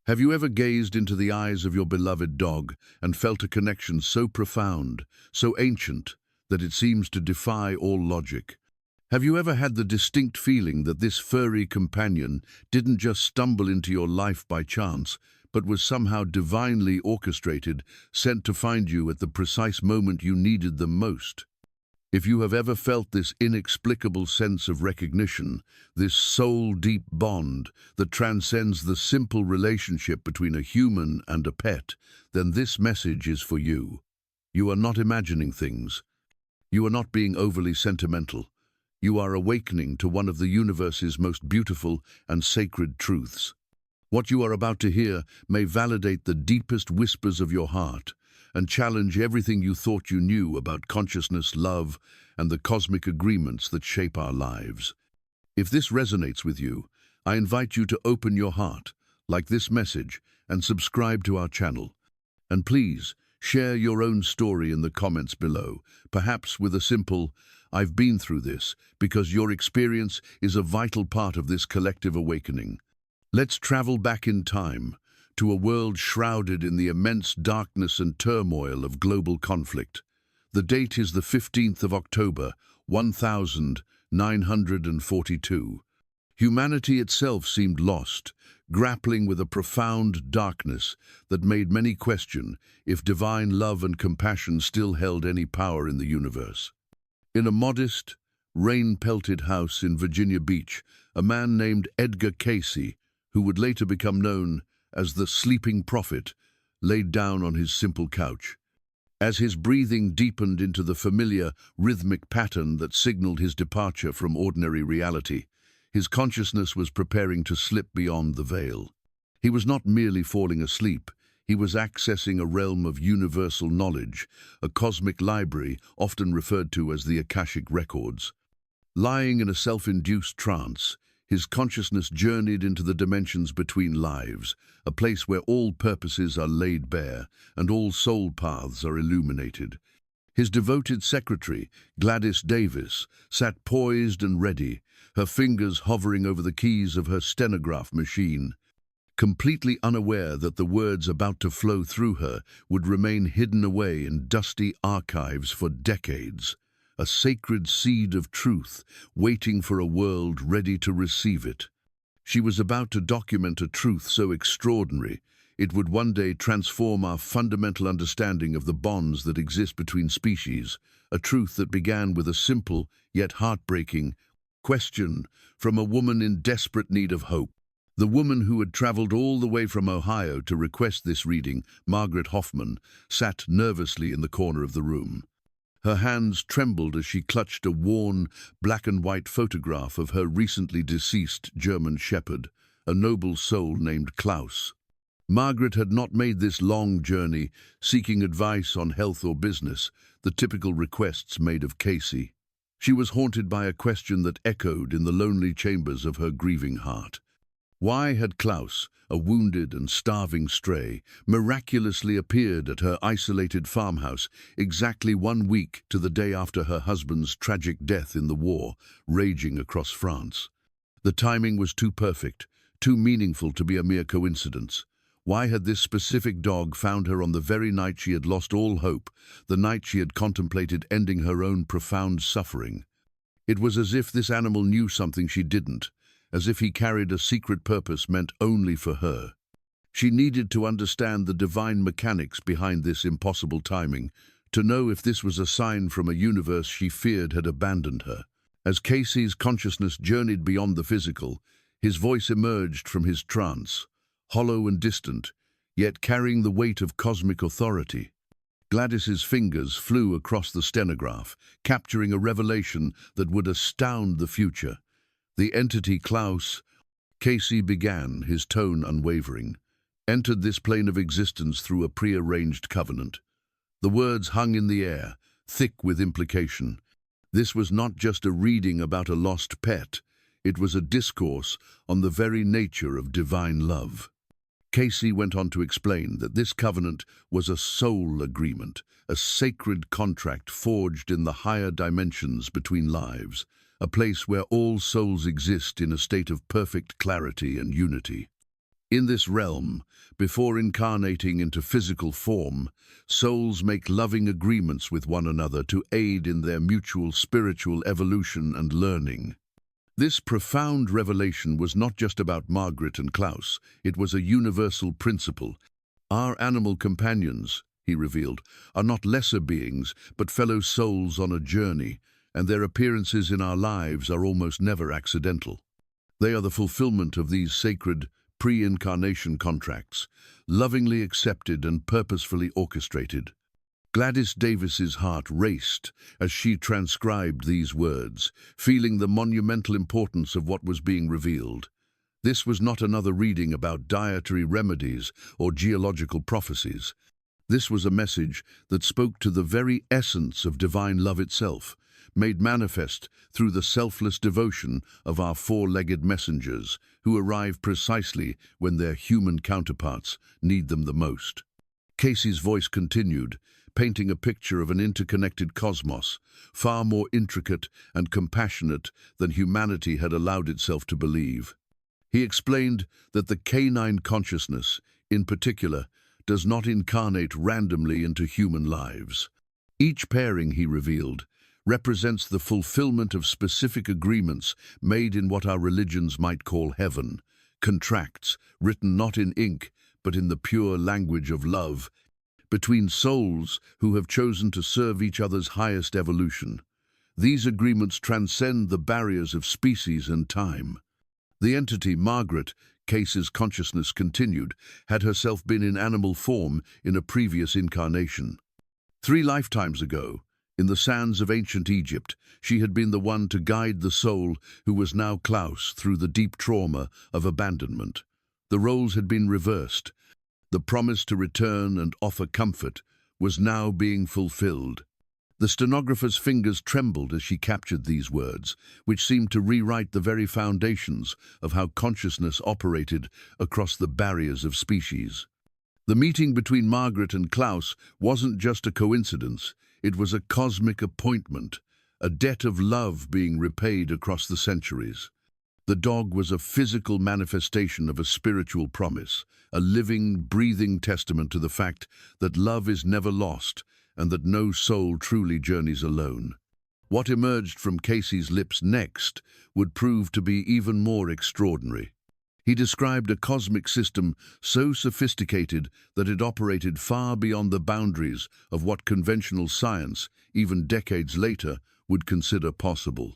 Have you ever gazed into the eyes of your beloved dog and felt a connection so profound, so ancient, that it seems to defy all logic? Have you ever had the distinct feeling that this furry companion didn't just stumble into your life by chance, but was somehow divinely orchestrated, sent to find you at the precise moment you needed them most? If you have ever felt this inexplicable sense of recognition, this soul-deep bond that transcends the simple relationship between a human and a pet, then this message is for you. You are not imagining things. You are not being overly sentimental. You are awakening to one of the universe's most beautiful and sacred truths. What you are about to hear may validate the deepest whispers of your heart and challenge everything you thought you knew about consciousness, love, and the cosmic agreements that shape our lives. If this resonates with you, I invite you to open your heart, like this message, and subscribe to our channel. And please, share your own story in the comments below, perhaps with a simple, "I've been through this," because your experience is a vital part of this collective awakening. Let's travel back in time, to a world shrouded in the immense darkness and turmoil of global conflict. The date is the 15th of October, 1942. Humanity itself seemed lost, grappling with a profound darkness that made many question if divine love and compassion still held any power in the universe. In a modest, rain-pelted house in Virginia Beach, a man named Edgar Cayce, who would later become known as the Sleeping Prophet, laid down on his simple couch. As his breathing deepened into the familiar, rhythmic pattern that signaled his departure from ordinary reality, his consciousness was preparing to slip beyond the veil. He was not merely falling asleep, he was accessing a realm of universal knowledge, a cosmic library often referred to as the Akashic Records. Lying in a self-induced trance, his consciousness journeyed into the dimensions between lives, a place where all purposes are laid bare and all soul paths are illuminated. His devoted secretary, Gladys Davis, sat poised and ready, her fingers hovering over the keys of her stenograph machine, completely unaware that the words about to flow through her would remain hidden away in dusty archives for decades. A sacred seed of truth, waiting for a world ready to receive it. She was about to document a truth so extraordinary, it would one day transform our fundamental understanding of the bonds that exist between species, a truth that began with a simple, yet heartbreaking, question from a woman in desperate need of hope. The woman who had traveled all the way from Ohio to request this reading, Margaret Hoffman, sat nervously in the corner of the room. Her hands trembled as she clutched a worn, black-and-white photograph of her recently deceased German shepherd, a noble soul named Klaus. Margaret had not made this long journey, seeking advice on health or business, the typical requests made of Cayce. She was haunted by a question that echoed in the lonely chambers of her grieving heart. Why had Klaus, a wounded and starving stray, miraculously appeared at her isolated farmhouse exactly 1 week to the day after her husband's tragic death in the war raging across France? The timing was too perfect, too meaningful to be a mere coincidence. Why had this specific dog found her on the very night she had lost all hope, the night she had contemplated ending her own profound suffering? It was as if this animal knew something she didn't, as if he carried a secret purpose meant only for her. She needed to understand the divine mechanics behind this impossible timing, to know if this was a sign from a universe she feared had abandoned her. As Cayce's consciousness journeyed beyond the physical, his voice emerged from his trance, hollow and distant, yet carrying the weight of cosmic authority. Gladys's fingers flew across the stenograph, capturing a revelation that would astound the future. The entity Klaus, Cayce began, his tone unwavering, entered this plane of existence through a prearranged covenant. The words hung in the air, thick with implication. This was not just a reading about a lost pet, it was a discourse on the very nature of divine love. Cayce went on to explain that this covenant was a soul agreement, a sacred contract forged in the higher dimensions between lives, a place where all souls exist in a state of perfect clarity and unity. In this realm, before incarnating into physical form, souls make loving agreements with one another to aid in their mutual spiritual evolution and learning. This profound revelation was not just about Margaret and Klaus, it was a universal principle. Our animal companions, he revealed, are not lesser beings, but fellow souls on a journey, and their appearances in our lives are almost never accidental. They are the fulfillment of these sacred pre-incarnation contracts, lovingly accepted and purposefully orchestrated. Gladys Davis's heart raced as she transcribed these words, feeling the monumental importance of what was being revealed. This was not another reading about dietary remedies or geological prophecies. This was a message that spoke to the very essence of divine love itself, made manifest through the selfless devotion of our four-legged messengers, who arrive precisely when their human counterparts need them the most. Cayce's voice continued, painting a picture of an interconnected cosmos, far more intricate and compassionate than humanity had allowed itself to believe. He explained that the canine consciousness, in particular, does not incarnate randomly into human lives. Each pairing, he revealed, represents the fulfillment of specific agreements made in what our religions might call heaven, contracts written not in ink but in the pure language of love, between souls who have chosen to serve each other's highest evolution. These agreements transcend the barriers of species and time. The entity, Margaret, Cayce's consciousness continued, had herself been in animal form in a previous incarnation. 3 lifetimes ago, in the sands of ancient Egypt, she had been the one to guide the soul who was now Klaus through the deep trauma of abandonment. The roles had been reversed. The promise to return and offer comfort was now being fulfilled. The stenographer's fingers trembled as she captured these words, which seemed to rewrite the very foundations of how consciousness operated across the barriers of species. The meeting between Margaret and Klaus wasn't just a coincidence. It was a cosmic appointment, a debt of love being repaid across the centuries. The dog was a physical manifestation of a spiritual promise, a living, breathing testament to the fact that love is never lost and that no soul truly journeys alone. What emerged from Cayce's lips next would prove to be even more extraordinary. He described a cosmic system so sophisticated that it operated far beyond the boundaries of what conventional science, even decades later, would consider possible.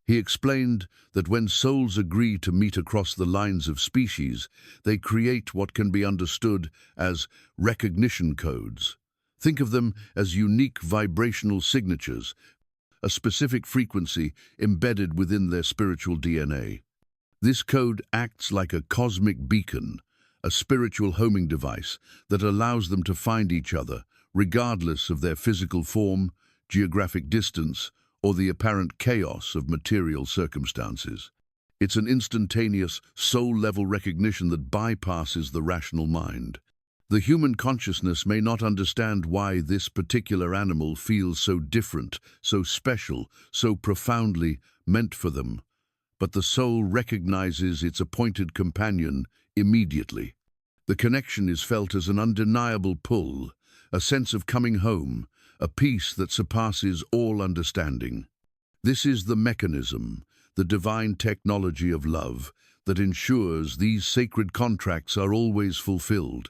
He explained that when souls agree to meet across the lines of species, they create what can be understood as recognition codes. Think of them as unique vibrational signatures, a specific frequency embedded within their spiritual DNA. This code acts like a cosmic beacon, a spiritual homing device that allows them to find each other, regardless of their physical form, geographic distance, or the apparent chaos of material circumstances. It's an instantaneous, soul-level recognition that bypasses the rational mind. The human consciousness may not understand why this particular animal feels so different, so special, so profoundly meant for them, but the soul recognizes its appointed companion immediately. The connection is felt as an undeniable pull, a sense of coming home, a peace that surpasses all understanding. This is the mechanism, the divine technology of love, that ensures these sacred contracts are always fulfilled.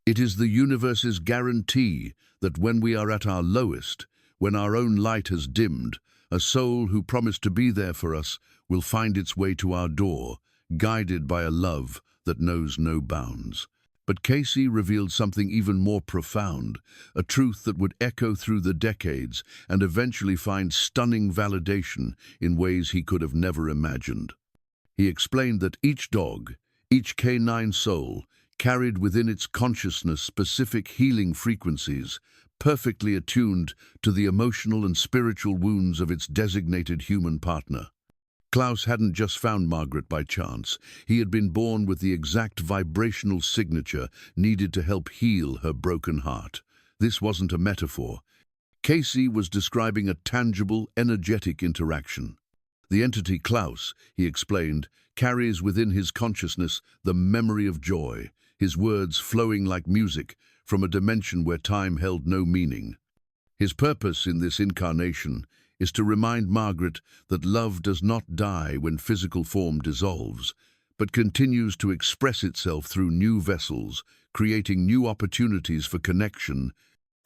It is the universe's guarantee that when we are at our lowest, when our own light has dimmed, a soul who promised to be there for us will find its way to our door, guided by a love that knows no bounds. But Cayce revealed something even more profound, a truth that would echo through the decades and eventually find stunning validation in ways he could have never imagined. He explained that each dog, each canine soul, carried within its consciousness specific healing frequencies, perfectly attuned to the emotional and spiritual wounds of its designated human partner. Klaus hadn't just found Margaret by chance. He had been born with the exact vibrational signature needed to help heal her broken heart. This wasn't a metaphor. Cayce was describing a tangible, energetic interaction. The entity Klaus, he explained, carries within his consciousness the memory of joy, his words flowing like music from a dimension where time held no meaning. His purpose in this incarnation is to remind Margaret that love does not die when physical form dissolves, but continues to express itself through new vessels, creating new opportunities for connection,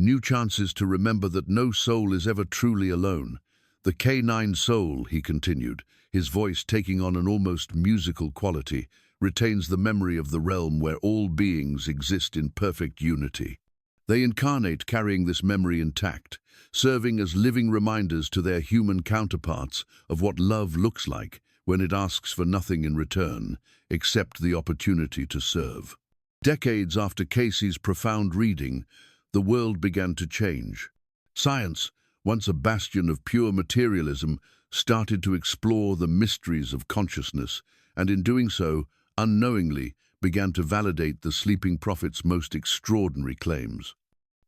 new chances to remember that no soul is ever truly alone. The canine soul, he continued, his voice taking on an almost musical quality, retains the memory of the realm where all beings exist in perfect unity. They incarnate carrying this memory intact, serving as living reminders to their human counterparts of what love looks like when it asks for nothing in return, except the opportunity to serve. Decades after Cayce's profound reading, the world began to change. Science, once a bastion of pure materialism, started to explore the mysteries of consciousness, and in doing so, unknowingly, began to validate the sleeping prophet's most extraordinary claims.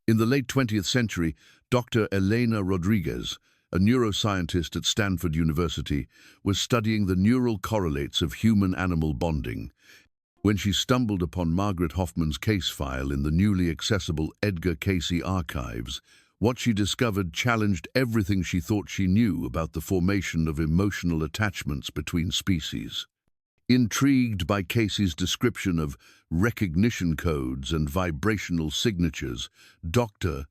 In the late 20th century, Dr. Elena Rodriguez, a neuroscientist at Stanford University, was studying the neural correlates of human-animal bonding when she stumbled upon Margaret Hoffman's case file in the newly accessible Edgar Cayce archives. What she discovered challenged everything she thought she knew about the formation of emotional attachments between species. Intrigued by Cayce's description of recognition codes and vibrational signatures, Dr.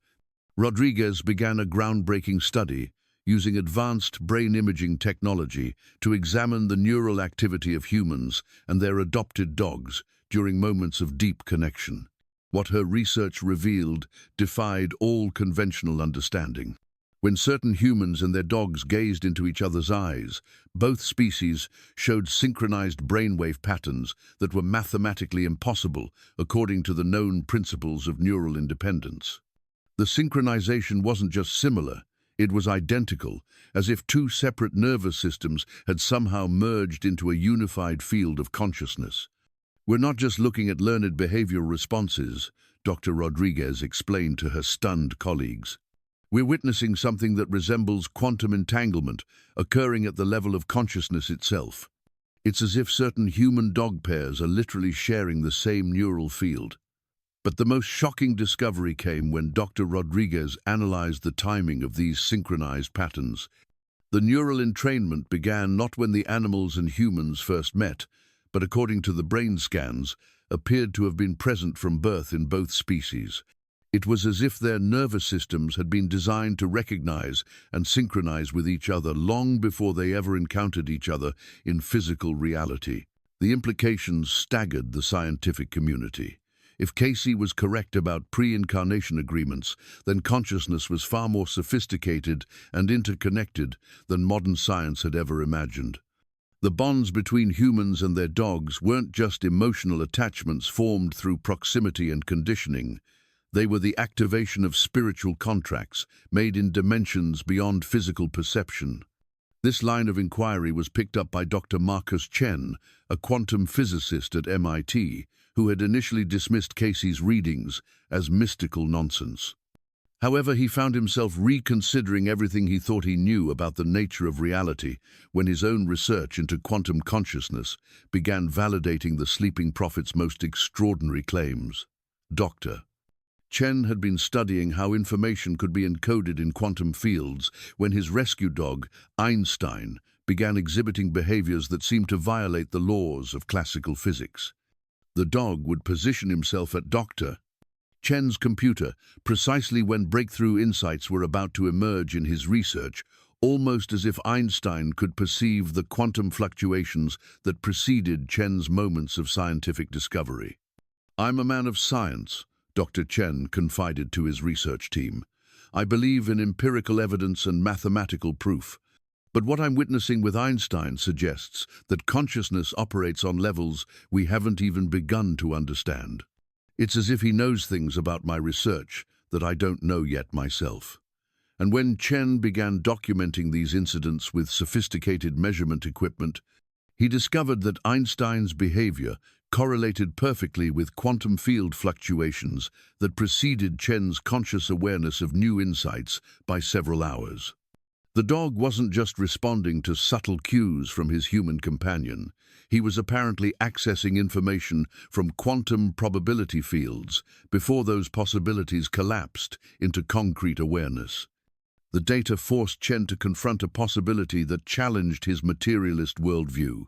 Rodriguez began a groundbreaking study using advanced brain imaging technology to examine the neural activity of humans and their adopted dogs during moments of deep connection. What her research revealed defied all conventional understanding. When certain humans and their dogs gazed into each other's eyes, both species showed synchronized brainwave patterns that were mathematically impossible according to the known principles of neural independence. The synchronization wasn't just similar, it was identical, as if two separate nervous systems had somehow merged into a unified field of consciousness. We're not just looking at learned behavioral responses, Dr. Rodriguez explained to her stunned colleagues. We're witnessing something that resembles quantum entanglement, occurring at the level of consciousness itself. It's as if certain human-dog pairs are literally sharing the same neural field. But the most shocking discovery came when Dr. Rodriguez analyzed the timing of these synchronized patterns. The neural entrainment began not when the animals and humans first met, but according to the brain scans, appeared to have been present from birth in both species. It was as if their nervous systems had been designed to recognize and synchronize with each other long before they ever encountered each other in physical reality. The implications staggered the scientific community. If Cayce was correct about pre-incarnation agreements, then consciousness was far more sophisticated and interconnected than modern science had ever imagined. The bonds between humans and their dogs weren't just emotional attachments formed through proximity and conditioning. They were the activation of spiritual contracts made in dimensions beyond physical perception. This line of inquiry was picked up by Dr. Marcus Chen, a quantum physicist at MIT, who had initially dismissed Cayce's readings as mystical nonsense. However, he found himself reconsidering everything he thought he knew about the nature of reality when his own research into quantum consciousness began validating the sleeping prophet's most extraordinary claims. Dr. Chen had been studying how information could be encoded in quantum fields when his rescue dog, Einstein, began exhibiting behaviors that seemed to violate the laws of classical physics. The dog would position himself at Dr. Chen's computer precisely when breakthrough insights were about to emerge in his research, almost as if Einstein could perceive the quantum fluctuations that preceded Chen's moments of scientific discovery. "I'm a man of science," Dr. Chen confided to his research team. "I believe in empirical evidence and mathematical proof. But what I'm witnessing with Einstein suggests that consciousness operates on levels we haven't even begun to understand. It's as if he knows things about my research that I don't know yet myself." And when Chen began documenting these incidents with sophisticated measurement equipment, he discovered that Einstein's behavior correlated perfectly with quantum field fluctuations that preceded Chen's conscious awareness of new insights by several hours. The dog wasn't just responding to subtle cues from his human companion. He was apparently accessing information from quantum probability fields before those possibilities collapsed into concrete awareness. The data forced Chen to confront a possibility that challenged his materialist worldview.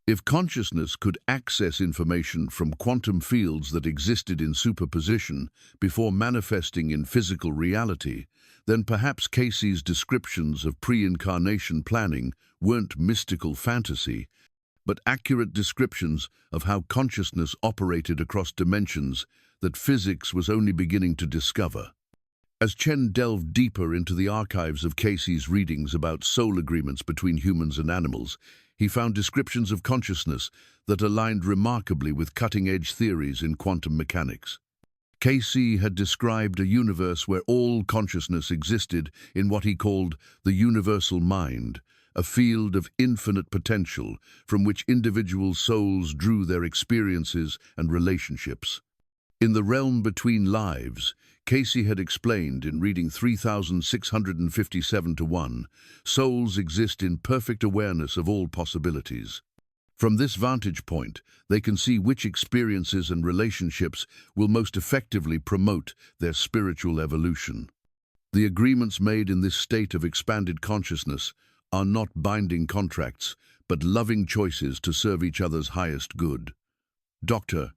If consciousness could access information from quantum fields that existed in superposition before manifesting in physical reality, then perhaps Cayce's descriptions of pre-incarnation planning weren't mystical fantasy, but accurate descriptions of how consciousness operated across dimensions that physics was only beginning to discover. As Chen delved deeper into the archives of Cayce's readings about soul agreements between humans and animals, he found descriptions of consciousness that aligned remarkably with cutting-edge theories in quantum mechanics. Cayce had described a universe where all consciousness existed in what he called the universal mind, a field of infinite potential from which individual souls drew their experiences and relationships. In the realm between lives, Cayce had explained in reading 3657-1, souls exist in perfect awareness of all possibilities. From this vantage point, they can see which experiences and relationships will most effectively promote their spiritual evolution. The agreements made in this state of expanded consciousness are not binding contracts, but loving choices to serve each other's highest good. Dr.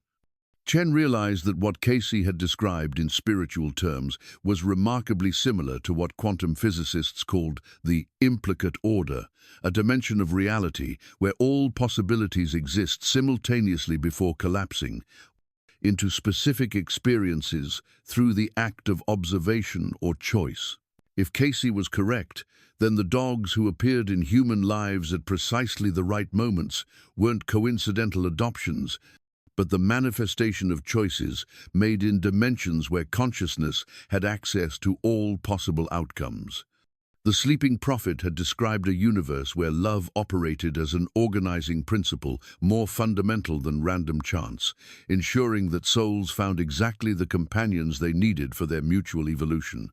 Chen realized that what Cayce had described in spiritual terms was remarkably similar to what quantum physicists called the implicate order, a dimension of reality where all possibilities exist simultaneously before collapsing into specific experiences through the act of observation or choice. If Cayce was correct, then the dogs who appeared in human lives at precisely the right moments weren't coincidental adoptions, but the manifestation of choices made in dimensions where consciousness had access to all possible outcomes. The sleeping prophet had described a universe where love operated as an organizing principle more fundamental than random chance, ensuring that souls found exactly the companions they needed for their mutual evolution.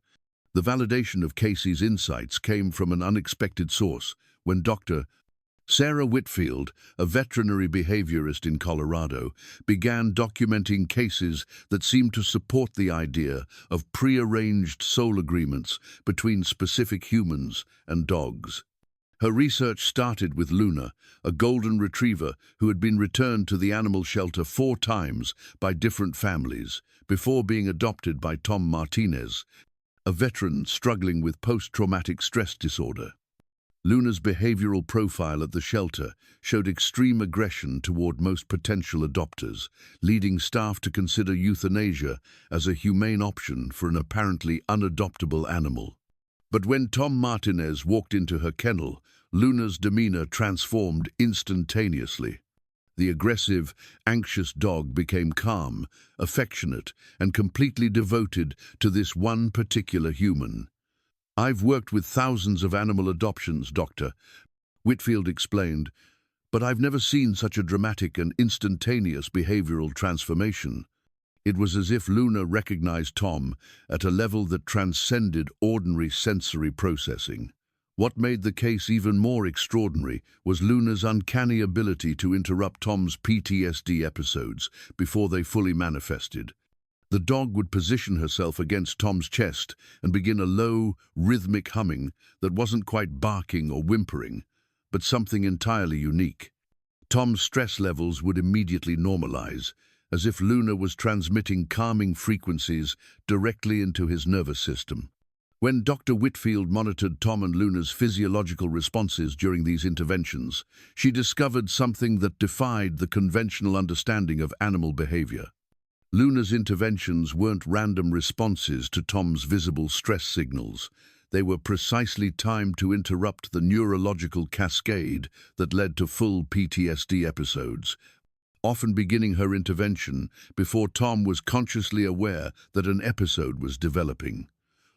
The validation of Cayce's insights came from an unexpected source when Dr. Sarah Whitfield, a veterinary behaviorist in Colorado, began documenting cases that seemed to support the idea of prearranged soul agreements between specific humans and dogs. Her research started with Luna, a golden retriever who had been returned to the animal shelter 4 times by different families before being adopted by Tom Martinez, a veteran struggling with post-traumatic stress disorder. Luna's behavioral profile at the shelter showed extreme aggression toward most potential adopters, leading staff to consider euthanasia as a humane option for an apparently unadoptable animal. But when Tom Martinez walked into her kennel, Luna's demeanor transformed instantaneously. The aggressive, anxious dog became calm, affectionate, and completely devoted to this one particular human. "I've worked with thousands of animal adoptions, Doctor," Whitfield explained, "but I've never seen such a dramatic and instantaneous behavioral transformation." It was as if Luna recognized Tom at a level that transcended ordinary sensory processing. What made the case even more extraordinary was Luna's uncanny ability to interrupt Tom's PTSD episodes before they fully manifested. The dog would position herself against Tom's chest and begin a low, rhythmic humming that wasn't quite barking or whimpering, but something entirely unique. Tom's stress levels would immediately normalize, as if Luna was transmitting calming frequencies directly into his nervous system. When Dr. Whitfield monitored Tom and Luna's physiological responses during these interventions, she discovered something that defied the conventional understanding of animal behavior. Luna's interventions weren't random responses to Tom's visible stress signals. They were precisely timed to interrupt the neurological cascade that led to full PTSD episodes, often beginning her intervention before Tom was consciously aware that an episode was developing.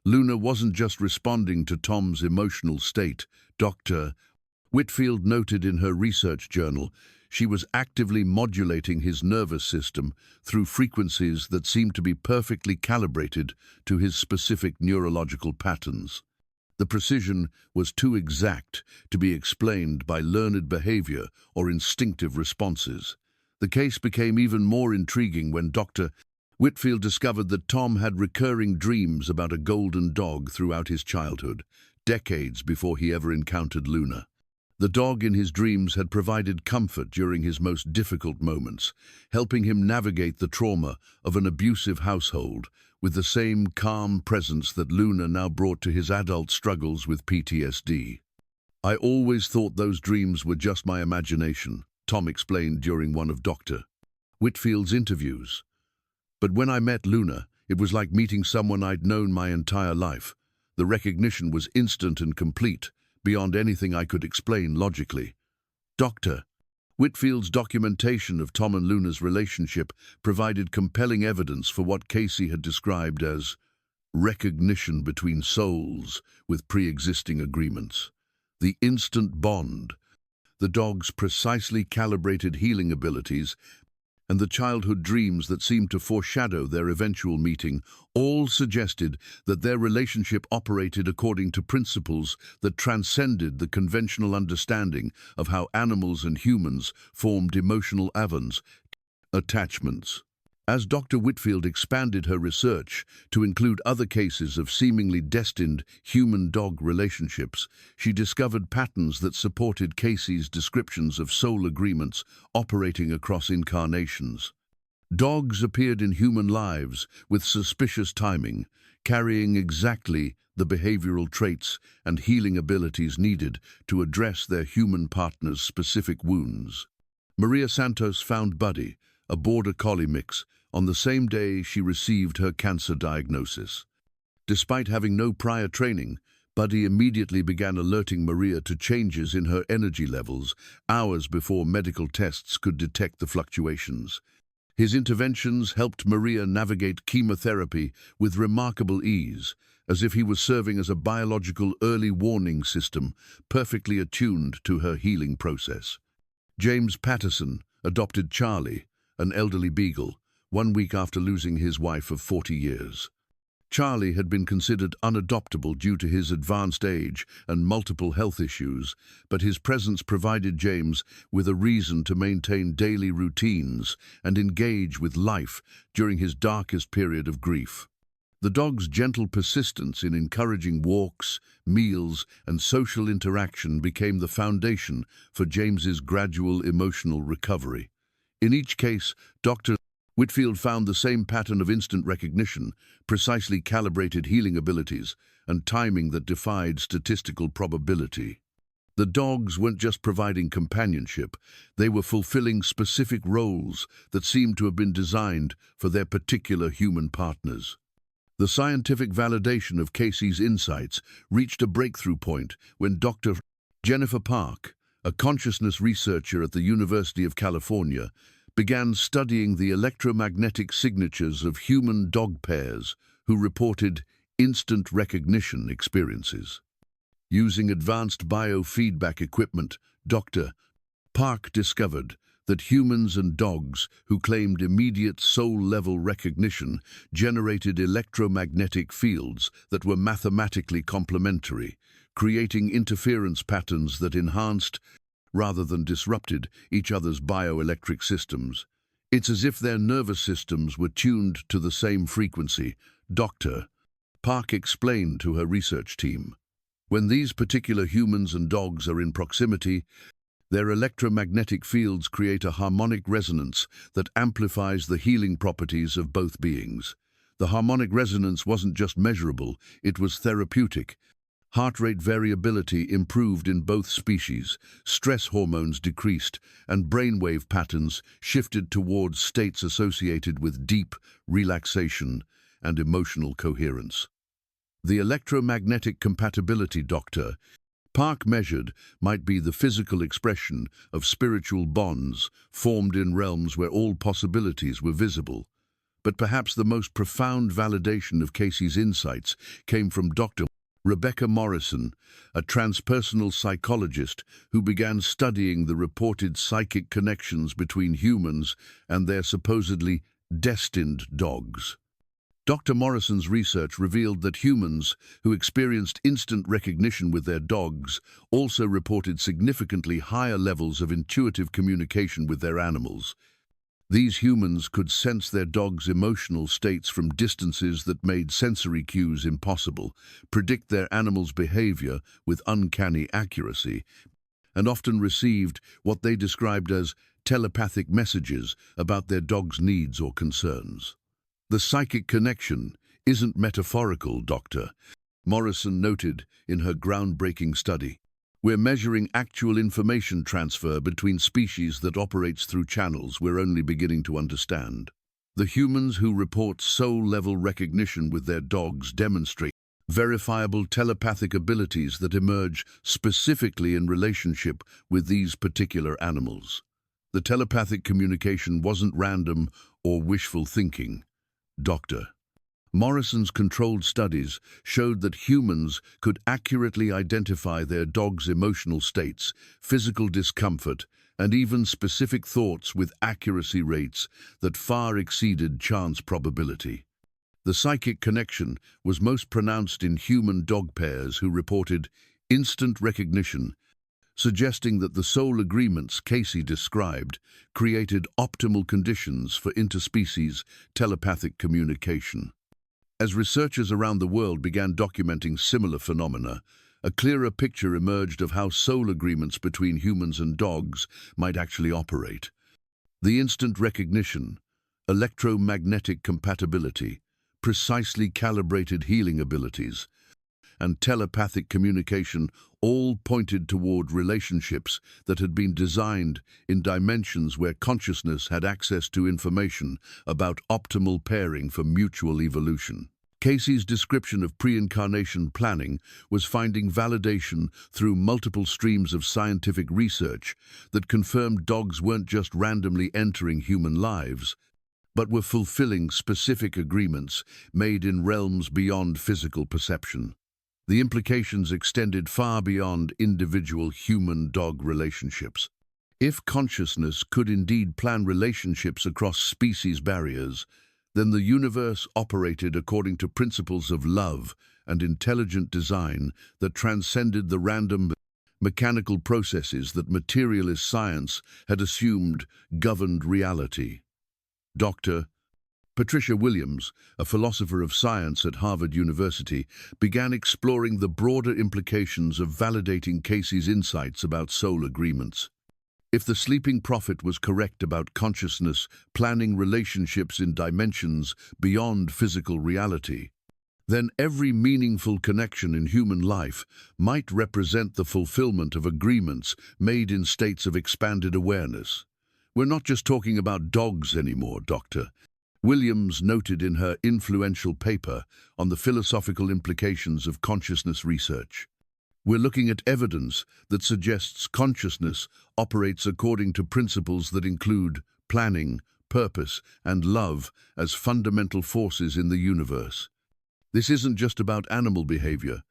Luna wasn't just responding to Tom's emotional state. Dr. Whitfield noted in her research journal she was actively modulating his nervous system through frequencies that seemed to be perfectly calibrated to his specific neurological patterns. The precision was too exact to be explained by learned behavior or instinctive responses. The case became even more intriguing when Dr. Whitfield discovered that Tom had recurring dreams about a golden dog throughout his childhood, decades before he ever encountered Luna. The dog in his dreams had provided comfort during his most difficult moments, helping him navigate the trauma of an abusive household with the same calm presence that Luna now brought to his adult struggles with PTSD. "I always thought those dreams were just my imagination," Tom explained during one of Dr. Whitfield's interviews. "But when I met Luna, it was like meeting someone I'd known my entire life. The recognition was instant and complete, beyond anything I could explain logically." Dr. Whitfield's documentation of Tom and Luna's relationship provided compelling evidence for what Cayce had described as recognition between souls with pre-existing agreements. The instant bond, the dog's precisely calibrated healing abilities, and the childhood dreams that seemed to foreshadow their eventual meeting all suggested that their relationship operated according to principles that transcended the conventional understanding of how animals and humans formed emotional attachments. As Dr. Whitfield expanded her research to include other cases of seemingly destined human-dog relationships, she discovered patterns that supported Cayce's descriptions of soul agreements operating across incarnations. Dogs appeared in human lives with suspicious timing, carrying exactly the behavioral traits and healing abilities needed to address their human partner's specific wounds. Maria Santos found Buddy, a border collie mix, on the same day she received her cancer diagnosis. Despite having no prior training, Buddy immediately began alerting Maria to changes in her energy levels hours before medical tests could detect the fluctuations. His interventions helped Maria navigate chemotherapy with remarkable ease, as if he was serving as a biological early warning system perfectly attuned to her healing process. James Patterson adopted Charlie, an elderly beagle, 1 week after losing his wife of 40 years. Charlie had been considered unadoptable due to his advanced age and multiple health issues, but his presence provided James with a reason to maintain daily routines and engage with life during his darkest period of grief. The dog's gentle persistence in encouraging walks, meals, and social interaction became the foundation for James's gradual emotional recovery. In each case, Dr. Whitfield found the same pattern of instant recognition, precisely calibrated healing abilities, and timing that defied statistical probability. The dogs weren't just providing companionship, they were fulfilling specific roles that seemed to have been designed for their particular human partners. The scientific validation of Cayce's insights reached a breakthrough point when Dr. Jennifer Park, a consciousness researcher at the University of California, began studying the electromagnetic signatures of human-dog pairs who reported instant recognition experiences. Using advanced biofeedback equipment, Dr. Park discovered that humans and dogs who claimed immediate soul-level recognition generated electromagnetic fields that were mathematically complementary, creating interference patterns that enhanced rather than disrupted each other's bioelectric systems. It's as if their nervous systems were tuned to the same frequency, Dr. Park explained to her research team. When these particular humans and dogs are in proximity, their electromagnetic fields create a harmonic resonance that amplifies the healing properties of both beings. The harmonic resonance wasn't just measurable, it was therapeutic. Heart rate variability improved in both species, stress hormones decreased, and brainwave patterns shifted towards states associated with deep relaxation and emotional coherence. The electromagnetic compatibility Dr. Park measured might be the physical expression of spiritual bonds formed in realms where all possibilities were visible. But perhaps the most profound validation of Cayce's insights came from Dr. Rebecca Morrison, a transpersonal psychologist who began studying the reported psychic connections between humans and their supposedly destined dogs. Dr. Morrison's research revealed that humans who experienced instant recognition with their dogs also reported significantly higher levels of intuitive communication with their animals. These humans could sense their dogs' emotional states from distances that made sensory cues impossible, predict their animal's behavior with uncanny accuracy, and often received what they described as telepathic messages about their dog's needs or concerns. The psychic connection isn't metaphorical, Dr. Morrison noted in her groundbreaking study. We're measuring actual information transfer between species that operates through channels we're only beginning to understand. The humans who report soul-level recognition with their dogs demonstrate verifiable telepathic abilities that emerge specifically in relationship with these particular animals. The telepathic communication wasn't random or wishful thinking. Dr. Morrison's controlled studies showed that humans could accurately identify their dog's emotional states, physical discomfort, and even specific thoughts with accuracy rates that far exceeded chance probability. The psychic connection was most pronounced in human-dog pairs who reported instant recognition, suggesting that the soul agreements Cayce described created optimal conditions for interspecies telepathic communication. As researchers around the world began documenting similar phenomena, a clearer picture emerged of how soul agreements between humans and dogs might actually operate. The instant recognition, electromagnetic compatibility, precisely calibrated healing abilities, and telepathic communication all pointed toward relationships that had been designed in dimensions where consciousness had access to information about optimal pairing for mutual evolution. Cayce's description of pre-incarnation planning was finding validation through multiple streams of scientific research that confirmed dogs weren't just randomly entering human lives, but were fulfilling specific agreements made in realms beyond physical perception. The implications extended far beyond individual human-dog relationships. If consciousness could indeed plan relationships across species barriers, then the universe operated according to principles of love and intelligent design that transcended the random mechanical processes that materialist science had assumed governed reality. Dr. Patricia Williams, a philosopher of science at Harvard University, began exploring the broader implications of validating Cayce's insights about soul agreements. If the sleeping prophet was correct about consciousness planning relationships in dimensions beyond physical reality, then every meaningful connection in human life might represent the fulfillment of agreements made in states of expanded awareness. We're not just talking about dogs anymore, Dr. Williams noted in her influential paper on the philosophical implications of consciousness research. We're looking at evidence that suggests consciousness operates according to principles that include planning, purpose, and love as fundamental forces in the universe. This isn't just about animal behavior,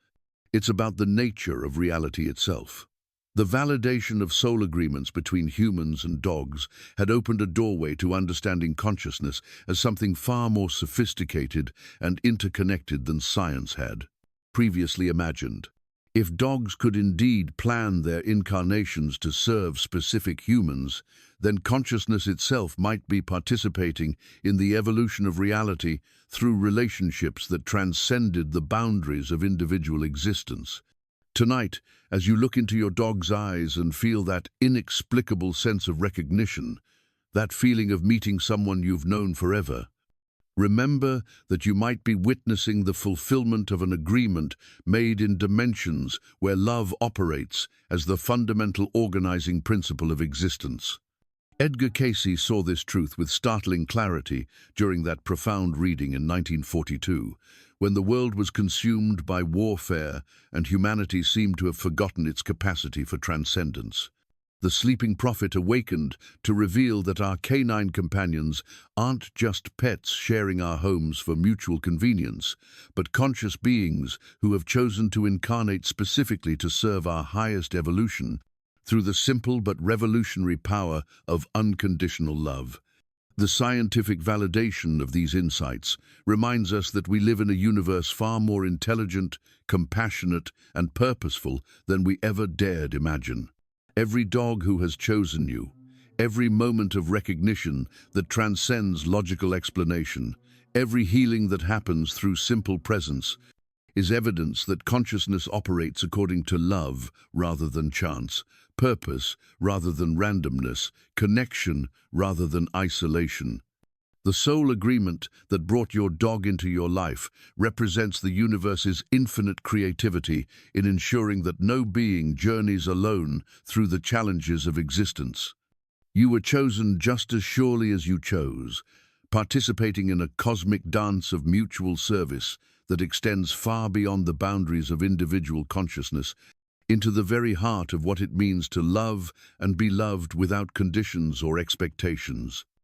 it's about the nature of reality itself. The validation of soul agreements between humans and dogs had opened a doorway to understanding consciousness as something far more sophisticated and interconnected than science had previously imagined. If dogs could indeed plan their incarnations to serve specific humans, then consciousness itself might be participating in the evolution of reality through relationships that transcended the boundaries of individual existence. Tonight, as you look into your dog's eyes and feel that inexplicable sense of recognition, that feeling of meeting someone you've known forever, remember that you might be witnessing the fulfillment of an agreement made in dimensions where love operates as the fundamental organizing principle of existence. Edgar Cayce saw this truth with startling clarity during that profound reading in 1942, when the world was consumed by warfare and humanity seemed to have forgotten its capacity for transcendence. The sleeping prophet awakened to reveal that our canine companions aren't just pets sharing our homes for mutual convenience, but conscious beings who have chosen to incarnate specifically to serve our highest evolution through the simple but revolutionary power of unconditional love. The scientific validation of these insights reminds us that we live in a universe far more intelligent, compassionate, and purposeful than we ever dared imagine. Every dog who has chosen you, every moment of recognition that transcends logical explanation, every healing that happens through simple presence, is evidence that consciousness operates according to love rather than chance, purpose rather than randomness, connection rather than isolation. The sole agreement that brought your dog into your life represents the universe's infinite creativity in ensuring that no being journeys alone through the challenges of existence. You were chosen just as surely as you chose, participating in a cosmic dance of mutual service that extends far beyond the boundaries of individual consciousness into the very heart of what it means to love and be loved without conditions or expectations.